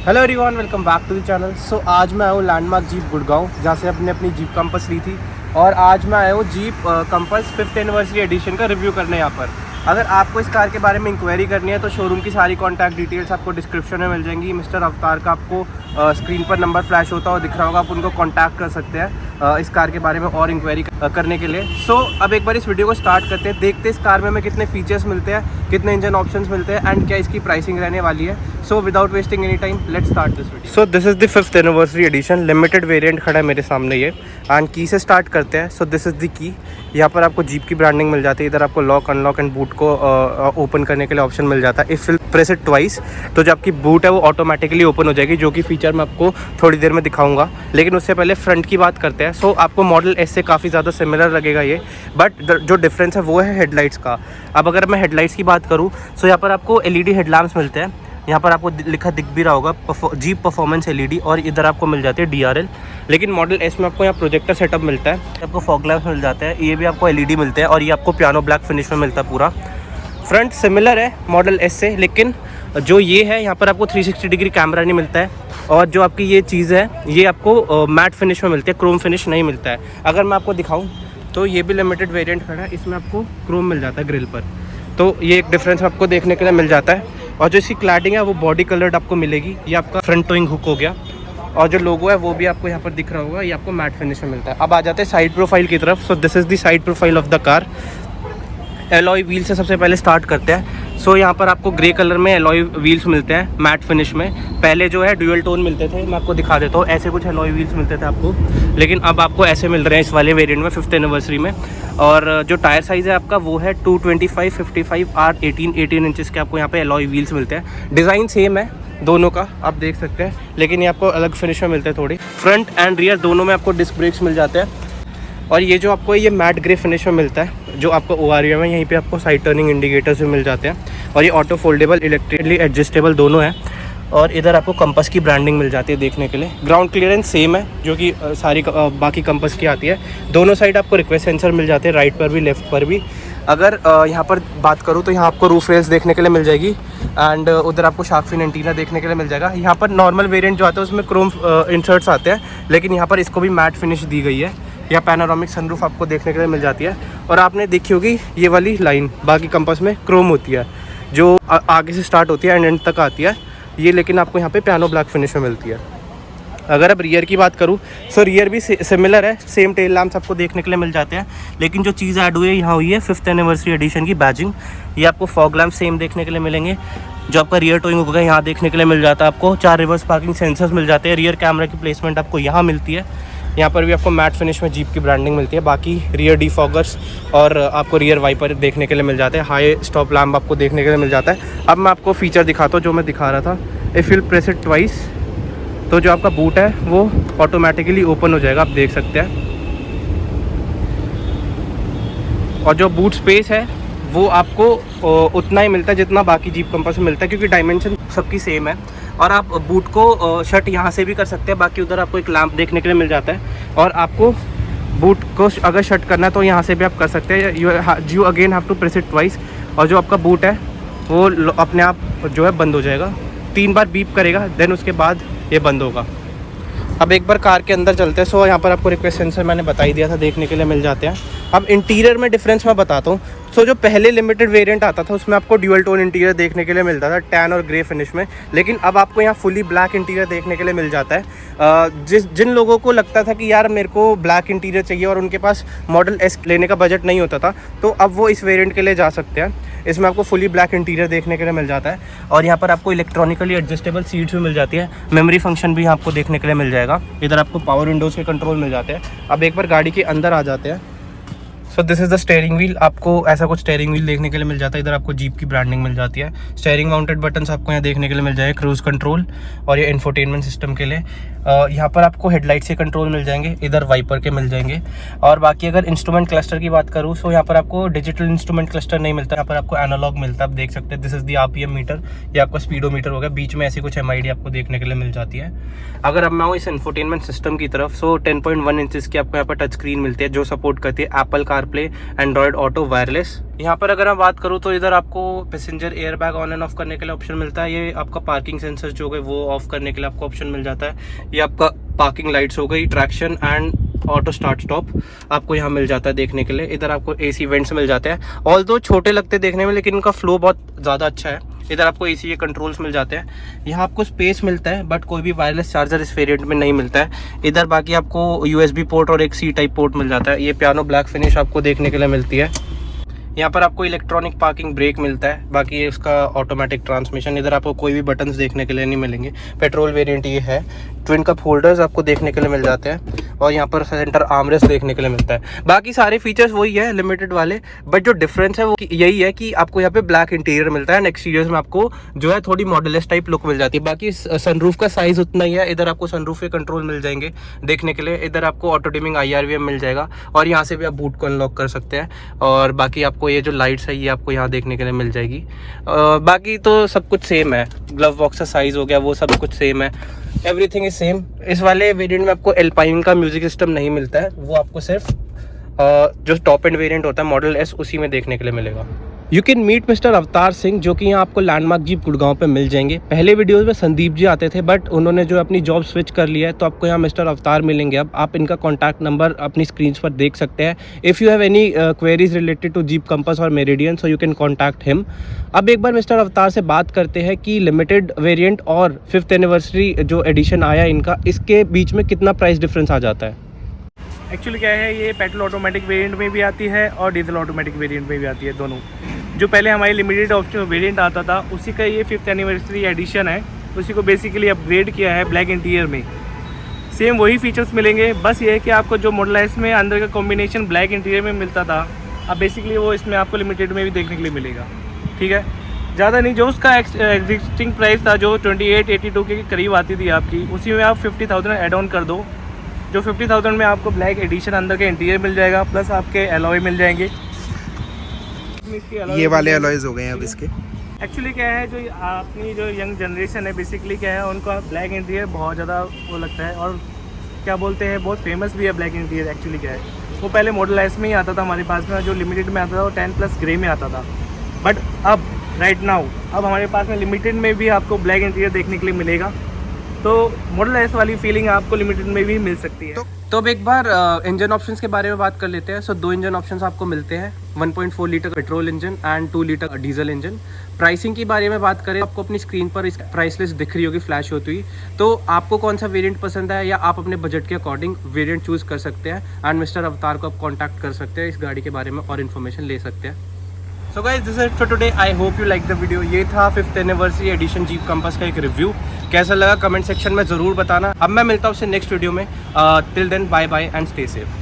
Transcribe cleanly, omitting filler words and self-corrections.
Hello everyone, welcome back to the channel. So आज मैं आया हूँ लैंडमार्क जीप गुड़गांव, जहाँ से अपने अपनी जीप कंपस ली थी। और आज मैं आया हूँ jeep compass 5th anniversary edition का रिव्यू करने यहाँ पर। अगर आपको इस कार के बारे में इंक्वायरी करनी है तो शोरूम की सारी कॉन्टैक्ट डिटेल्स आपको डिस्क्रिप्शन में मिल जाएंगी। मिस्टर अवतार का आपको स्क्रीन पर नंबर फ्लैश होता हुआ दिख रहा होगा, आप उनको कॉन्टैक्ट कर सकते हैं इस कार के बारे में और इंक्वायरी करने के लिए। सो अब एक बार इस वीडियो को स्टार्ट करते हैं, देखते हैं इस कार में हमें कितने फीचर्स मिलते हैं, कितने इंजन ऑप्शंस मिलते हैं एंड क्या इसकी प्राइसिंग रहने वाली है। So without wasting any time let's start this video. So this is the 5th anniversary edition limited variant खड़ा है मेरे सामने ये। एंड की से स्टार्ट करते हैं। So this is the key. यहाँ पर आपको जीप की ब्रांडिंग मिल जाती है। इधर आपको लॉक अनलॉक एंड बूट को ओपन करने के लिए ऑप्शन मिल जाता है। If will press it twice तो जो आपकी बूट है वो ऑटोमेटिकली ओपन हो जाएगी, जो कि फीचर मैं आपको थोड़ी देर में दिखाऊंगा। लेकिन उससे पहले फ्रंट की बात करते हैं। सो आपको मॉडल एस से काफ़ी ज़्यादा सिमिलर लगेगा ये, बट जो डिफरेंस है वो है हेडलाइट्स का। अब अगर मैं हेडलाइट्स की बात करूँ तो यहाँ पर आपको एलईडी हेडलैम्प्स मिलते हैं। यहाँ पर आपको लिखा दिख भी रहा होगा जीप परफॉर्मेंस एलईडी, और इधर आपको मिल जाती है डीआरएल। लेकिन मॉडल एस में आपको यहाँ प्रोजेक्टर सेटअप मिलता है, आपको फॉग लैंप्स मिल जाते हैं, ये भी आपको एलईडी मिलते हैं, और ये आपको पियानो ब्लैक फिनिश में मिलता है पूरा। फ्रंट सिमिलर है मॉडल एस से, लेकिन जो ये है यहाँ पर आपको 360 डिग्री कैमरा नहीं मिलता है, और जो आपकी ये चीज़ है ये आपको मैट फिनिश में मिलती है, क्रोम फिनिश नहीं मिलता है। अगर मैं आपको दिखाऊँ तो ये भी लिमिटेड वेरिएंट खड़ा है, इसमें आपको क्रोम मिल जाता है ग्रिल पर। तो ये एक डिफरेंस आपको देखने के लिए मिल जाता है। और जो इसकी क्लैडिंग है वो बॉडी कलर्ड आपको मिलेगी। ये आपका फ्रंट टोइंग हुक हो गया, और जो लोगो है वो भी आपको यहाँ पर दिख रहा होगा, ये आपको मैट फिनिश में मिलता है। अब आ जाते हैं साइड प्रोफाइल की तरफ। So this is the side profile of the car. Alloy wheel से सबसे पहले स्टार्ट करते हैं। सो यहाँ पर आपको ग्रे कलर में एलॉय व्हील्स मिलते हैं मैट फिनिश में। पहले जो है ड्यूअल टोन मिलते थे, मैं आपको दिखा देता हूँ। ऐसे कुछ एलॉय व्हील्स मिलते थे आपको, लेकिन अब आपको ऐसे मिल रहे हैं इस वाले वेरिएंट में 5th एनिवर्सरी में। और जो टायर साइज़ है आपका वो है 225, 55 और 18 इंचेस के आपको यहाँ पे एलॉय व्हील्स मिलते हैं। डिज़ाइन सेम है दोनों का, आप देख सकते हैं, लेकिन ये आपको अलग फिनिश में मिलते हैं थोड़ी। फ्रंट एंड रियर दोनों में आपको डिस्क ब्रेक्स मिल जाते हैं, और ये जो आपको ये मैट ग्रे फिनिश में मिलता है जो आपको ORVM है। यहीं पे आपको साइड टर्निंग इंडिकेटर्स भी मिल जाते हैं, और ये ऑटो फोल्डेबल इलेक्ट्रिकली एडजस्टेबल दोनों हैं। और इधर आपको कंपस की ब्रांडिंग मिल जाती है देखने के लिए। ग्राउंड क्लियरेंस सेम है जो कि सारी बाकी कंपस की आती है। दोनों साइड आपको रिक्वेस्ट सेंसर मिल जाते हैं, राइट पर भी लेफ्ट पर भी। अगर यहाँ पर बात करूँ तो यहाँ आपको रूफ रेल्स देखने के लिए मिल जाएगी, एंड उधर आपको शार्क फिन एंटीना देखने के लिए मिल जाएगा। यहाँ पर नॉर्मल वेरिएंट जो आता है उसमें क्रोम इंसर्ट्स आते हैं, लेकिन यहाँ पर इसको भी मैट फिनिश दी गई है। या पैनोरामिक सनरूफ आपको देखने के लिए मिल जाती है। और आपने देखी होगी ये वाली लाइन बाकी कंपास में क्रोम होती है, जो आगे से स्टार्ट होती है एंड एंड तक आती है ये, लेकिन आपको यहाँ पे पियानो ब्लैक फिनिश में मिलती है। अगर अब रियर की बात करूँ तो रियर भी सिमिलर है, सेम टेल लैम्प्स आपको देखने के लिए मिल जाते हैं। लेकिन जो चीज़ ऐड हुई है यहाँ हुई है 5th एनिवर्सरी एडिशन की बैजिंग। ये आपको फॉग लैम्प सेम देखने के लिए मिलेंगे। जो आपका रियर टोइंग होगा यहाँ देखने के लिए मिल जाता है आपको। 4 रिवर्स पार्किंग सेंसर्स मिल जाते हैं। रियर कैमरा की प्लेसमेंट आपको यहाँ मिलती है। यहाँ पर भी आपको मैट फिनिश में जीप की ब्रांडिंग मिलती है। बाकी रियर डिफॉगर्स और आपको रियर वाइपर देखने के लिए मिल जाते हैं। हाई स्टॉप लैम्प आपको देखने के लिए मिल जाता है। अब मैं आपको फीचर दिखाता हूँ जो मैं दिखा रहा था। If will press it twice तो जो आपका बूट है वो ऑटोमेटिकली ओपन हो जाएगा, आप देख सकते हैं। और जो बूट स्पेस है वो आपको उतना ही मिलता है जितना बाकी जीप कंपास में मिलता है, क्योंकि डायमेंशन सबकी सेम है। और आप बूट को शट यहाँ से भी कर सकते हैं, बाकी उधर आपको एक लैंप देखने के लिए मिल जाता है। और आपको बूट को अगर शट करना है तो यहाँ से भी आप कर सकते हैं। You again have to press it twice, और जो आपका बूट है वो अपने आप जो है बंद हो जाएगा। 3 बार बीप करेगा, देन उसके बाद ये बंद होगा। अब एक बार कार के अंदर चलते हैं। सो यहाँ पर आपको रिक्वेस्ट सेंसर मैंने बता ही दिया था, देखने के लिए मिल जाते हैं। अब इंटीरियर में डिफरेंस मैं बताता हूँ। सो जो पहले लिमिटेड वेरिएंट आता था उसमें आपको ड्यूअल टोन इंटीरियर देखने के लिए मिलता था, टैन और ग्रे फिनिश में। लेकिन अब आपको यहाँ फुली ब्लैक इंटीरियर देखने के लिए मिल जाता है। जिन लोगों को लगता था कि यार मेरे को ब्लैक इंटीरियर चाहिए और उनके पास मॉडल एस लेने का बजट नहीं होता था, तो अब वो इस वेरिएंट के लिए जा सकते हैं। इसमें आपको फुली ब्लैक इंटीरियर देखने के लिए मिल जाता है। और यहाँ पर आपको इलेक्ट्रॉनिकली एडजस्टेबल सीट्स भी मिल जाती है। मेमोरी फंक्शन भी आपको देखने के लिए मिल जाएगा। इधर आपको पावर विंडोज़ के कंट्रोल मिल जाते हैं। अब एक बार गाड़ी के अंदर आ जाते हैं। So this is the steering wheel. आपको ऐसा कुछ स्टेयरिंग व्हील देखने के लिए मिल जाता है। इधर आपको जीप की ब्रांडिंग मिल जाती है। स्टेयरिंग माउंटेड बटन्स आपको यहाँ देखने के लिए मिल जाएंगे, क्रूज़ कंट्रोल और ये इंफोटेनमेंट सिस्टम के लिए। यहाँ पर आपको हेडलाइट से कंट्रोल मिल जाएंगे, इधर वाइपर के मिल जाएंगे। और बाकी अगर इंस्ट्रूमेंट क्लस्टर की बात करूँ तो यहाँ पर आपको डिजिटल इंस्ट्रूमेंट क्लस्टर नहीं मिलता, यहाँ पर आपको एनालॉग मिलता है। आप देख सकते हैं this is the RPM meter, ये आपका स्पीडोमीटर होगा। बीच में ऐसी कुछ MID आपको देखने के लिए मिल जाती है। अगर अब मैं हूँ इस इंफोटेनमेंट सिस्टम की तरफ, सो 10.1 इंचेस की आपको यहाँ पर टच स्क्रीन मिलती है जो सपोर्ट करती है Apple CarPlay, Android auto, wireless. यहाँ पर अगर मैं बात करूँ तो इधर आपको passenger air bag on end of करने के लिए ऑप्शन मिलता है। ये आपका पार्किंग सेंसर जो है वो ऑफ करने के लिए आपको ऑप्शन मिल जाता है। ये आपका पार्किंग लाइट्स हो गई, traction and auto start stop आपको यहाँ मिल जाता है देखने के लिए। इधर आपको एसी वेंट्स मिल जाते हैं, ऑल दो छोटे लगते हैं देखने में, लेकिन इनका फ्लो बहुत ज़्यादा अच्छा है। इधर आपको एसी के कंट्रोल्स मिल जाते हैं। यहाँ आपको स्पेस मिलता है, बट कोई भी वायरलेस चार्जर इस वेरिएंट में नहीं मिलता है। इधर बाकी आपको USB पोर्ट और एक C टाइप पोर्ट मिल जाता है। ये पियानो ब्लैक फिनिश आपको देखने के लिए मिलती है। यहाँ पर आपको इलेक्ट्रॉनिक पार्किंग ब्रेक मिलता है, बाकी ये उसका ऑटोमेटिक ट्रांसमिशन। इधर आपको कोई भी बटन्स देखने के लिए नहीं मिलेंगे। पेट्रोल वेरिएंट ये है। ट्विन कप होल्डर्स आपको देखने के लिए मिल जाते हैं और यहाँ पर सेंटर आर्मरेस्ट देखने के लिए मिलता है। बाकी सारे फीचर्स वही है लिमिटेड वाले, बट जो डिफरेंस है वो यही है कि आपको यहाँ पे ब्लैक इंटीरियर मिलता है एंड एक्सटीरियर में आपको जो है थोड़ी मॉडलेस टाइप लुक मिल जाती है। बाकी सनरूफ का साइज उतना ही है। इधर आपको सनरूफ के कंट्रोल मिल जाएंगे देखने के लिए। इधर आपको ऑटो डिमिंग IRVM मिल जाएगा और यहाँ से भी आप बूट को अनलॉक कर सकते हैं। और बाकी आपको ये जो लाइट्स है ये आपको यहाँ देखने के लिए मिल जाएगी। बाकी तो सब कुछ सेम है। ग्लव बॉक्स का साइज हो गया वो सब कुछ सेम है, एवरीथिंग इज सेम। इस वाले वेरिएंट में आपको एल्पाइन का म्यूजिक सिस्टम नहीं मिलता है, वो आपको सिर्फ जो टॉप एंड वेरिएंट होता है मॉडल S उसी में देखने के लिए मिलेगा। You can meet mister Avtar Singh, जो कि यहाँ आपको लैंडमार्क जीप गुड़गांव पे मिल जाएंगे। पहले वीडियोस में संदीप जी आते थे, बट उन्होंने जो अपनी जॉब स्विच कर लिया है, तो आपको यहाँ मिस्टर अवतार मिलेंगे। अब आप इनका कॉन्टैक्ट नंबर अपनी स्क्रीन पर देख सकते हैं। If you have any queries related to Jeep Compass और Meridian, so you can contact him. अब एक बार मिस्टर अवतार से बात करते हैं कि लिमिटेड वेरियंट और 5th एनिवर्सरी जो एडिशन आया इनका, इसके बीच में कितना प्राइस डिफरेंस आ जाता है। एक्चुअली क्या है, ये पेट्रोल ऑटोमेटिक वेरिएंट में भी आती है और डीजल ऑटोमेटिक वेरिएंट में भी आती है, दोनों। जो पहले हमारी लिमिटेड ऑप्शन वेरिएंट आता था, उसी का ये 5th एनिवर्सरी एडिशन है। उसी को बेसिकली अपग्रेड किया है ब्लैक इंटीरियर में। सेम वही फीचर्स मिलेंगे, बस ये है कि आपको जो मॉडल S में अंदर का कॉम्बिनेशन ब्लैक इंटीरियर में मिलता था, अब बेसिकली वो इसमें आपको लिमिटेड में भी देखने के लिए मिलेगा। ठीक है, ज़्यादा नहीं। जो उसका एग्जिस्टिंग प्राइस था जो 2882 के करीब आती थी आपकी, उसी में आप 50,000 एड ऑन कर दो। जो 50,000 में आपको ब्लैक एडिशन अंदर के इंटीरियर मिल जाएगा, प्लस आपके एलॉय मिल जाएंगे। ये वाले एलॉयज हो गए हैं अब इसके। एक्चुअली क्या है, जो अपनी जो यंग जनरेशन है बेसिकली क्या है, उनको ब्लैक इंटीरियर बहुत ज़्यादा वो लगता है और क्या बोलते हैं, बहुत फेमस भी है ब्लैक इंटीरियर। एक्चुअली क्या है, वो पहले मॉडल S में ही आता था हमारे पास में, जो लिमिटेड में आता था वो 10+ ग्रे में आता था। बट अब राइट नाउ अब हमारे पास में लिमिटेड में भी आपको ब्लैक इंटीरियर देखने के लिए मिलेगा। तो मॉडल S वाली फीलिंग आपको लिमिटेड में भी मिल सकती है। तो अब एक बार इंजन ऑप्शंस के बारे में बात कर लेते हैं। सो 2 इंजन ऑप्शंस आपको मिलते हैं, 1.4 litre petrol engine and 2 litre diesel engine. Pricing की बारे में बात करें, आपको अपनी स्क्रीन पर इस प्राइस लिस्ट दिख रही होगी फ्लैश होती हुई। तो आपको कौन सा वेरिएंट पसंद है, या आप अपने बजट के अकॉर्डिंग वेरिएंट चूज़ कर सकते हैं एंड मिस्टर अवतार को आप कॉन्टैक्ट कर सकते हैं, इस गाड़ी के बारे में और इन्फॉर्मेशन ले सकते हैं। So guys, this is for today. I hope you like the video. ये था 5th anniversary edition jeep compass का एक रिव्यू। कैसा लगा कमेंट सेक्शन में ज़रूर बताना। अब मैं मिलता हूँ उससे नेक्स्ट वीडियो में। Till then bye bye and stay safe.